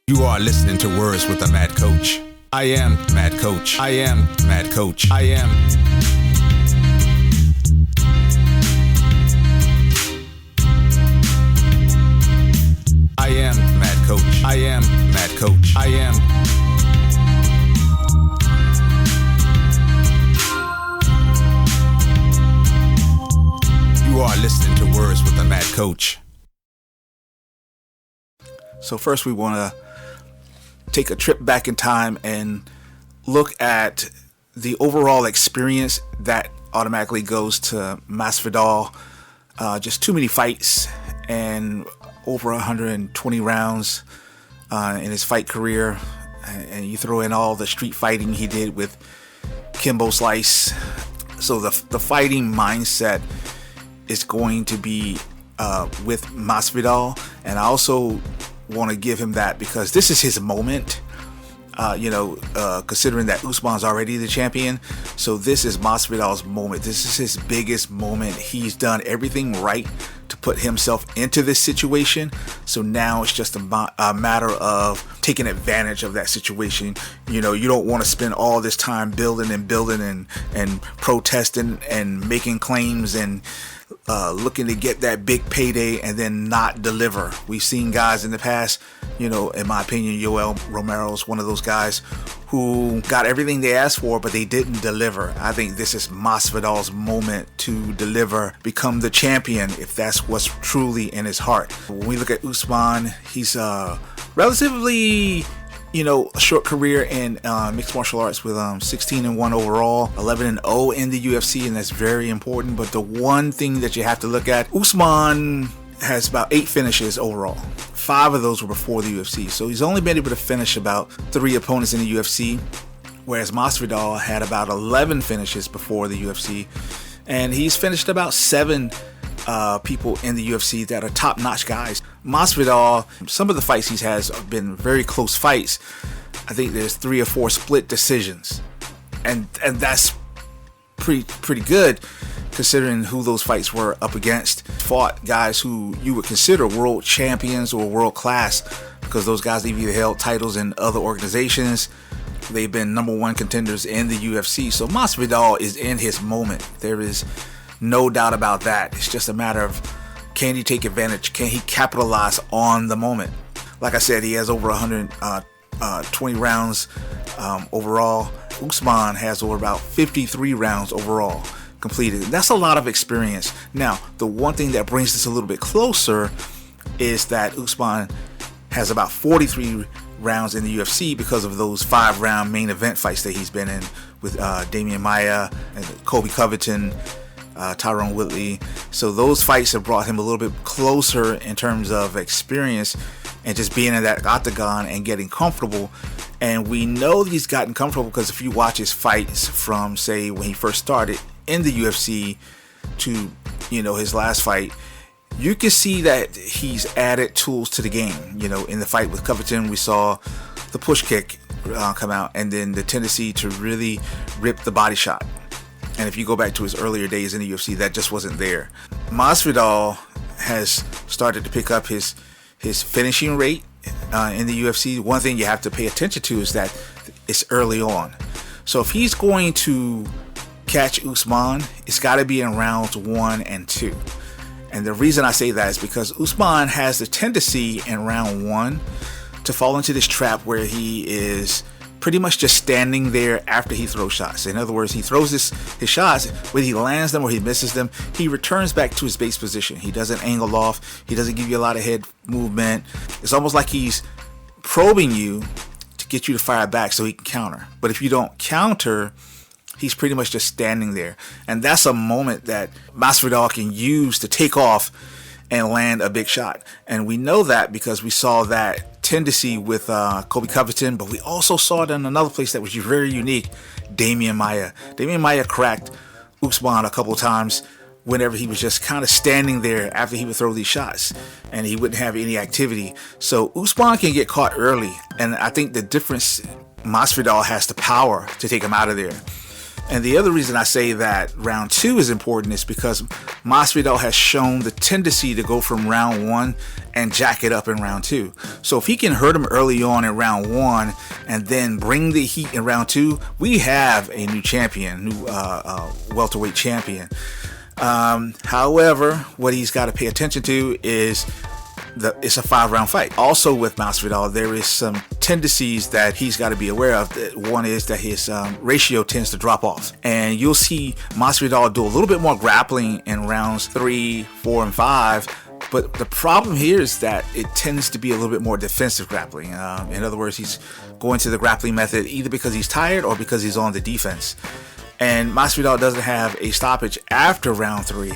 You are listening to Words with the Mad Coach. I am Mad Coach. I am Mad Coach. I am. I am Mad Coach. I am Mad Coach. I am. You are listening to Words with the Mad Coach. So first we want to take a trip back in time and look at the overall experience that automatically goes to Masvidal. Just too many fights and over 120 rounds in his fight career. And you throw in all the street fighting he did with Kimbo Slice. So the fighting mindset is going to be with Masvidal. And I also want to give him that because this is his moment, considering that Usman's already the champion. So this is Masvidal's moment. This is his biggest moment. He's done everything right to put himself into this situation. So now it's just a matter of taking advantage of that situation. You don't want to spend all this time building and protesting and making claims and looking to get that big payday and then not deliver. We've seen guys in the past, in my opinion, Yoel Romero is one of those guys who got everything they asked for, but they didn't deliver. I think this is Masvidal's moment to deliver, become the champion, if that's what's truly in his heart. When we look at Usman, he's relatively a short career in mixed martial arts with 16-1 overall, 11-0 in the UFC, and that's very important. But the one thing that you have to look at, Usman has about 8 finishes overall. 5 of those were before the UFC, so he's only been able to finish about 3 opponents in the UFC, whereas Masvidal had about 11 finishes before the UFC, and he's finished about 7 people in the UFC that are top-notch guys. Masvidal, some of the fights he has been very close fights. I think there's 3 or 4 split decisions, and that's pretty good considering who those fights were up against. Fought guys who you would consider world champions or world class because those guys have either held titles in other organizations. They've been number 1 contenders in the UFC. So Masvidal is in his moment. There is no doubt about that. It's just a matter of, can he take advantage? Can he capitalize on the moment? Like I said, he has over 120 rounds overall. Usman has over about 53 rounds overall completed. That's a lot of experience. Now, the one thing that brings this a little bit closer is that Usman has about 43 rounds in the UFC because of those 5-round main event fights that he's been in with Damian Maia and Colby Covington, Tyrone Woodley. So those fights have brought him a little bit closer in terms of experience and just being in that octagon and getting comfortable. And we know that he's gotten comfortable because if you watch his fights from, say, when he first started in the UFC to, his last fight, you can see that he's added tools to the game. In the fight with Covington, we saw the push kick come out and then the tendency to really rip the body shot. And if you go back to his earlier days in the UFC, that just wasn't there. Masvidal has started to pick up his finishing rate in the UFC. One thing you have to pay attention to is that it's early on. So if he's going to catch Usman, it's got to be in rounds 1 and 2. And the reason I say that is because Usman has the tendency in round 1 to fall into this trap where he is pretty much just standing there after he throws shots. In other words, he throws his shots, whether he lands them or he misses them, he returns back to his base position. He doesn't angle off. He doesn't give you a lot of head movement. It's almost like he's probing you to get you to fire back so he can counter. But if you don't counter, he's pretty much just standing there. And that's a moment that Masvidal can use to take off and land a big shot. And we know that because we saw that tendency with Colby Covington, but we also saw it in another place that was very unique, Damian Maia. Damian Maia cracked Usman a couple of times whenever he was just kind of standing there after he would throw these shots and he wouldn't have any activity. So Usman can get caught early, and I think the difference, Masvidal has the power to take him out of there. And the other reason I say that round 2 is important is because Masvidal has shown the tendency to go from round 1 and jack it up in round 2. So if he can hurt him early on in round 1 and then bring the heat in round 2, we have a new champion, new welterweight champion. However, what he's got to pay attention to is it's a 5-round fight. Also with Masvidal, there is some tendencies that he's got to be aware of. One is that his ratio tends to drop off, and you'll see Masvidal do a little bit more grappling in rounds 3, 4, and 5. But the problem here is that it tends to be a little bit more defensive grappling. In other words, he's going to the grappling method either because he's tired or because he's on the defense. And Masvidal doesn't have a stoppage after round 3,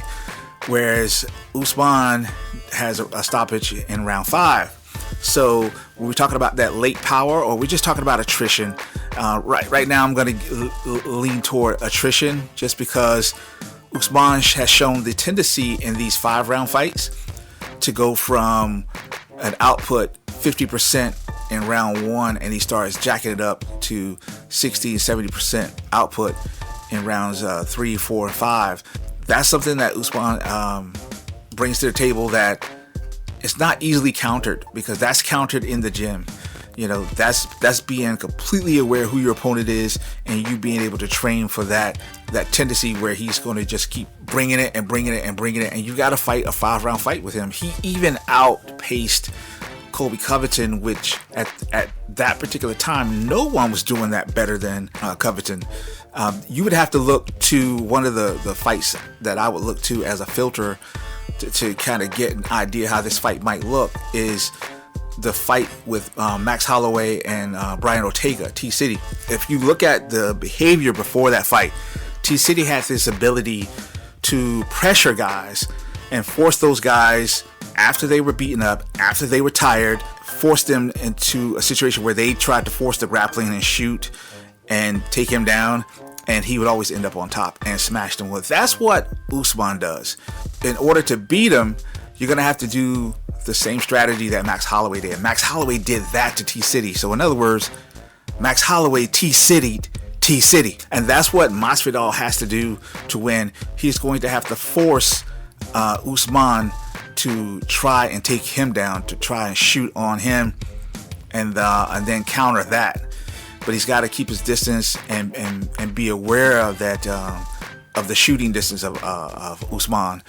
whereas Usman has a stoppage in round 5. So when we're talking about that late power, or we're just talking about attrition, right now I'm going to lean toward attrition, just because Usman has shown the tendency in these 5-round fights to go from an output 50% in round 1, and he starts jacking it up to 60 and 70% output in rounds 3, 4, and 5. That's something that Usman brings to the table that it's not easily countered, because that's countered in the gym. You know, that's being completely aware who your opponent is, and you being able to train for that tendency where he's going to just keep bringing it, and you got to fight a 5-round fight with him. He even outpaced Colby Covington, which at that particular time, no one was doing that better than Covington. You would have to look to one of the fights that I would look to as a filter to kind of get an idea how this fight might look, is the fight with Max Holloway and Brian Ortega, T-City. If you look at the behavior before that fight, T-City had this ability to pressure guys and force those guys, after they were beaten up, after they were tired, force them into a situation where they tried to force the grappling and shoot and take him down, and he would always end up on top and smash them. Well, that's what Usman does. In order to beat him, you're going to have to do the same strategy that Max Holloway did. Max Holloway did that to T-City. So in other words, Max Holloway T-City'd T-City. And that's what Masvidal has to do to win. He's going to have to force Usman to try and take him down, to try and shoot on him, and then counter that. But he's got to keep his distance and be aware of that, of the shooting distance of Usman.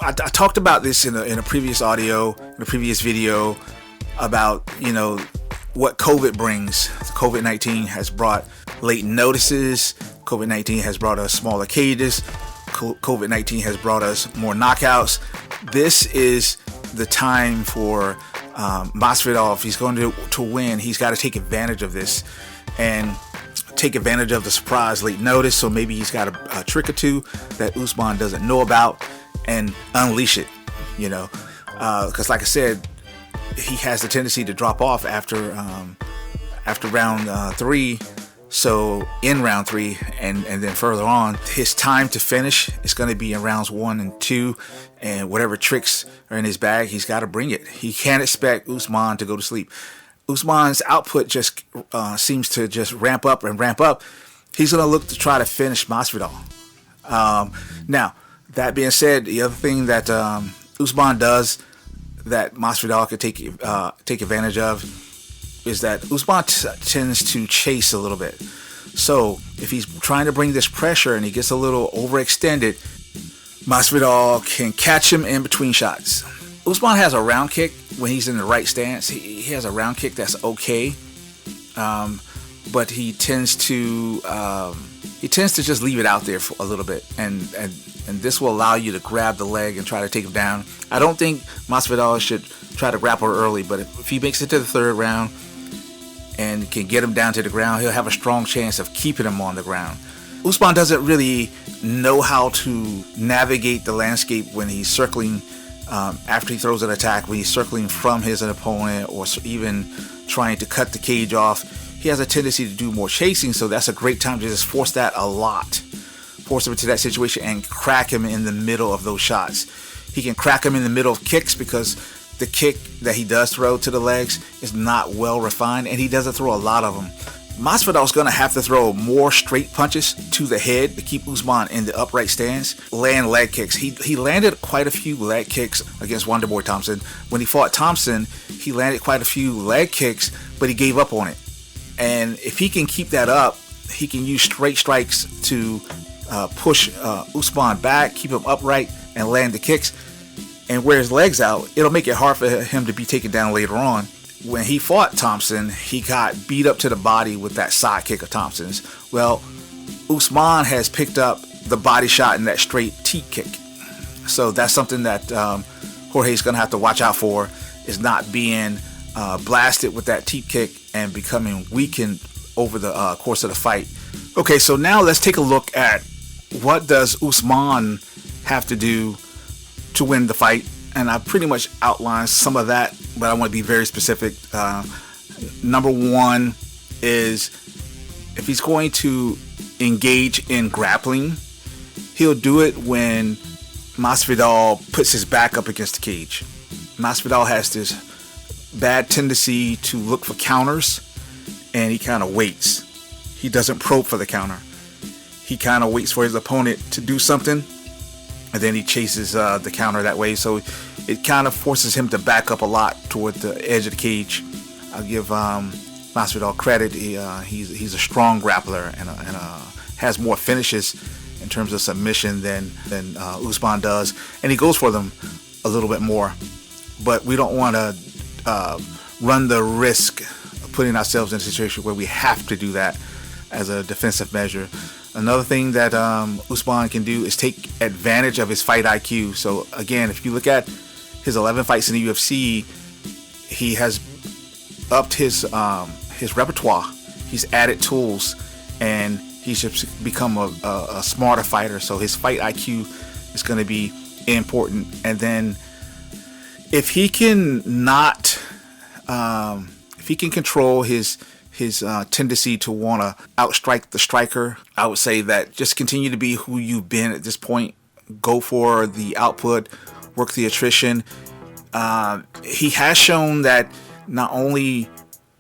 I talked about this in a previous audio, in a previous video, about, you know, what COVID brings. COVID-19 has brought late notices. COVID-19 has brought us smaller cages. COVID-19 has brought us more knockouts. This is the time for Masvidal. If he's going to win, he's got to take advantage of this and take advantage of the surprise late notice. So maybe he's got a trick or two that Usman doesn't know about, and unleash it, you know, because like I said, he has the tendency to drop off after round 3. So in round 3 and then further on, his time to finish is going to be in rounds 1 and 2, and whatever tricks are in his bag, he's got to bring it. He can't expect Usman to go to sleep. Usman's output just seems to just ramp up and ramp up. He's going to look to try to finish Masvidal. Now, that being said, the other thing that Usman does that Masvidal could take advantage of is that Usman tends to chase a little bit. So if he's trying to bring this pressure and he gets a little overextended, Masvidal can catch him in between shots. Usman has a round kick when he's in the right stance. He has a round kick that's okay, but he tends to just leave it out there for a little bit, and this will allow you to grab the leg and try to take him down. I don't think Masvidal should try to grapple early, but if he makes it to the 3rd round and can get him down to the ground, he'll have a strong chance of keeping him on the ground. Usman doesn't really know how to navigate the landscape when he's circling after he throws an attack, when he's circling from his opponent, or even trying to cut the cage off. He has a tendency to do more chasing, so that's a great time to just force that a lot. Force him into that situation and crack him in the middle of those shots. He can crack him in the middle of kicks because the kick that he does throw to the legs is not well refined, and he doesn't throw a lot of them. Masvidal's going to have to throw more straight punches to the head to keep Usman in the upright stance, land leg kicks. He landed quite a few leg kicks against Wonderboy Thompson. When he fought Thompson, he landed quite a few leg kicks, but he gave up on it. And if he can keep that up, he can use straight strikes to push Usman back, keep him upright, and land the kicks, and wear his legs out. It'll make it hard for him to be taken down later on. When he fought Thompson, he got beat up to the body with that side kick of Thompson's. Well, Usman has picked up the body shot and that straight teep kick. So that's something that Jorge's going to have to watch out for, is not being blasted with that teep kick and becoming weakened over the course of the fight. Okay, so now let's take a look at what does Usman have to do to win the fight. And I pretty much outlined some of that, but I want to be very specific. Number one is, if he's going to engage in grappling, he'll do it when Masvidal puts his back up against the cage. Masvidal has this bad tendency to look for counters, and he kind of waits. He doesn't probe for the counter. He kind of waits for his opponent to do something, and then he chases the counter that way. So it kind of forces him to back up a lot toward the edge of the cage. I'll give Masvidal credit. He's a strong grappler and has more finishes in terms of submission than Usman does, and he goes for them a little bit more. But we don't want to run the risk of putting ourselves in a situation where we have to do that as a defensive measure. Another thing that Usman can do is take advantage of his fight IQ. So again, if you look at his 11 fights in the UFC, he has upped his repertoire. He's added tools, and he's just become a smarter fighter. So his fight IQ is going to be important. And then if he can control his tendency to want to outstrike the striker, I would say that just continue to be who you've been at this point. Go for the output, work the attrition. He has shown that not only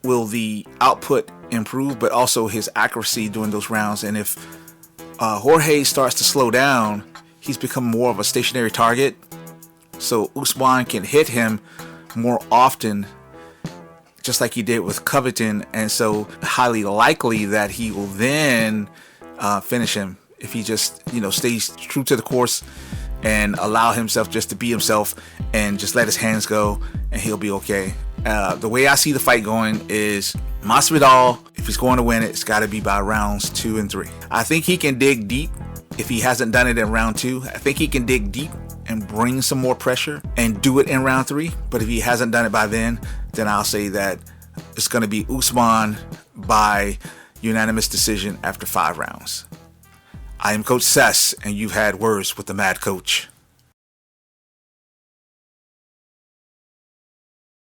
will the output improve, but also his accuracy during those rounds. And if Jorge starts to slow down, he's become more of a stationary target. So Usman can hit him more often, just like he did with Covington, and so highly likely that he will then finish him if he just stays true to the course and allow himself just to be himself and just let his hands go, and he'll be okay. The way I see the fight going is Masvidal, if he's going to win it, it's got to be by rounds 2 and 3. I think he can dig deep. If he hasn't done it in round 2, I think he can dig deep and bring some more pressure and do it in round 3. But if he hasn't done it by then I'll say that it's going to be Usman by unanimous decision after 5 rounds. I am Coach Sess, and you've had Words with the Mad Coach.